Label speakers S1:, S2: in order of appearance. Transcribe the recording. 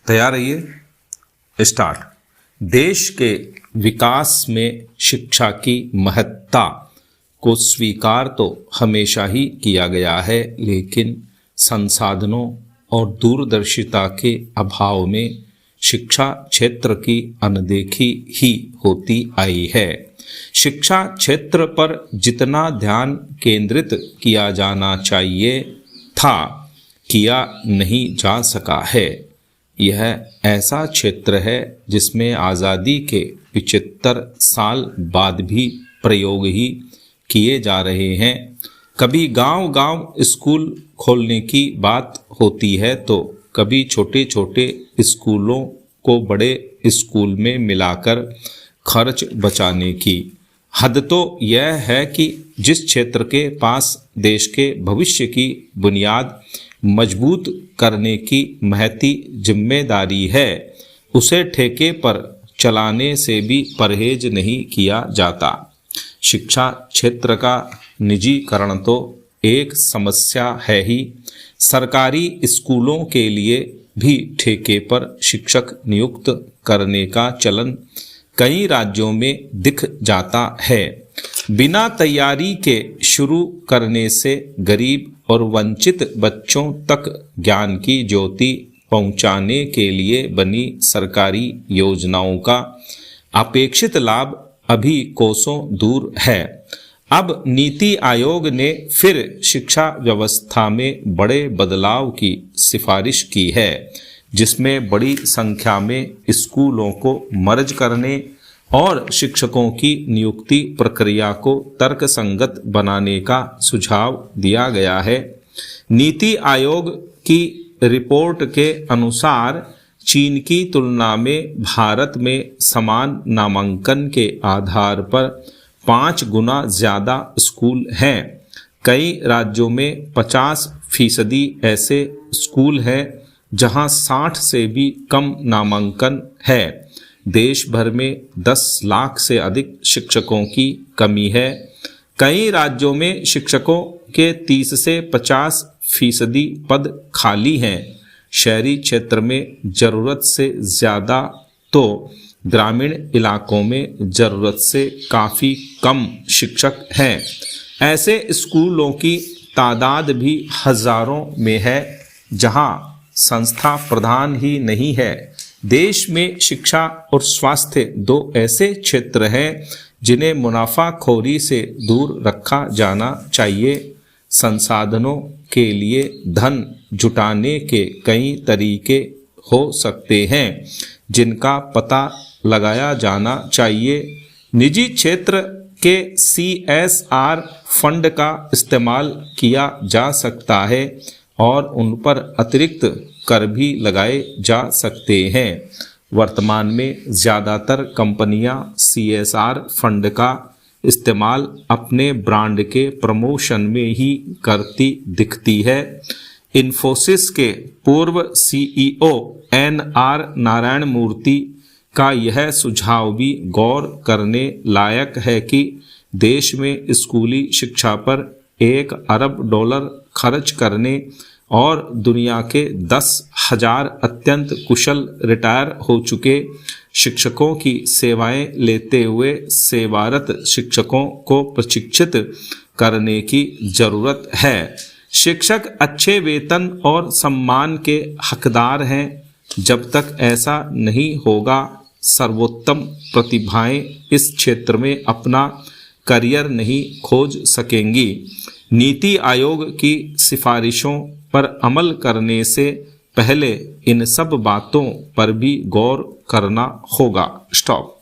S1: तैयार रहिए। स्टार्ट। देश के विकास में शिक्षा की महत्ता को स्वीकार तो हमेशा ही किया गया है, लेकिन संसाधनों और दूरदर्शिता के अभाव में शिक्षा क्षेत्र की अनदेखी ही होती आई है। शिक्षा क्षेत्र पर जितना ध्यान केंद्रित किया जाना चाहिए था, किया नहीं जा सका है। यह ऐसा क्षेत्र है जिसमें आज़ादी के 75 साल बाद भी प्रयोग ही किए जा रहे हैं। कभी गांव-गांव स्कूल खोलने की बात होती है तो कभी छोटे छोटे स्कूलों को बड़े स्कूल में मिलाकर खर्च बचाने की। हद तो यह है कि जिस क्षेत्र के पास देश के भविष्य की बुनियाद मजबूत करने की महती जिम्मेदारी है, उसे ठेके पर चलाने से भी परहेज नहीं किया जाता। शिक्षा क्षेत्र का निजीकरण तो एक समस्या है ही। सरकारी स्कूलों के लिए भी ठेके पर शिक्षक नियुक्त करने का चलन कई राज्यों में दिख जाता है। बिना तैयारी के शुरू करने से गरीब और वंचित बच्चों तक ज्ञान की ज्योति पहुंचाने के लिए बनी सरकारी योजनाओं का अपेक्षित लाभ अभी कोसों दूर है। अब नीति आयोग ने फिर शिक्षा व्यवस्था में बड़े बदलाव की सिफारिश की है, जिसमें बड़ी संख्या में स्कूलों को मर्ज करने और शिक्षकों की नियुक्ति प्रक्रिया को तर्कसंगत बनाने का सुझाव दिया गया है। नीति आयोग की रिपोर्ट के अनुसार चीन की तुलना में भारत में समान नामांकन के आधार पर 5 गुना ज़्यादा स्कूल हैं। कई राज्यों में 50% ऐसे स्कूल हैं जहां 60 से भी कम नामांकन है। देश भर में 10 लाख से अधिक शिक्षकों की कमी है। कई राज्यों में शिक्षकों के 30 से 50% पद खाली हैं। शहरी क्षेत्र में ज़रूरत से ज़्यादा तो ग्रामीण इलाकों में ज़रूरत से काफ़ी कम शिक्षक हैं। ऐसे स्कूलों की तादाद भी हज़ारों में है जहां संस्था प्रधान ही नहीं है। देश में शिक्षा और स्वास्थ्य 2 ऐसे क्षेत्र हैं जिन्हें मुनाफाखोरी से दूर रखा जाना चाहिए। संसाधनों के लिए धन जुटाने के कई तरीके हो सकते हैं जिनका पता लगाया जाना चाहिए। निजी क्षेत्र के CSR फंड का इस्तेमाल किया जा सकता है और उन पर अतिरिक्त कर भी लगाए जा सकते हैं। वर्तमान में ज़्यादातर कंपनियां CSR फंड का इस्तेमाल अपने ब्रांड के प्रमोशन में ही करती दिखती है। इन्फोसिस के पूर्व CEO NR नारायण मूर्ति का यह सुझाव भी गौर करने लायक है कि देश में स्कूली शिक्षा पर $1 अरब खर्च करने और दुनिया के 10,000 अत्यंत कुशल रिटायर हो चुके शिक्षकों की सेवाएं लेते हुए सेवारत शिक्षकों को प्रशिक्षित करने की जरूरत है। शिक्षक अच्छे वेतन और सम्मान के हकदार हैं। जब तक ऐसा नहीं होगा, सर्वोत्तम प्रतिभाएं इस क्षेत्र में अपना करियर नहीं खोज सकेंगी। नीति आयोग की सिफारिशों पर अमल करने से पहले इन सब बातों पर भी गौर करना होगा। स्टॉप।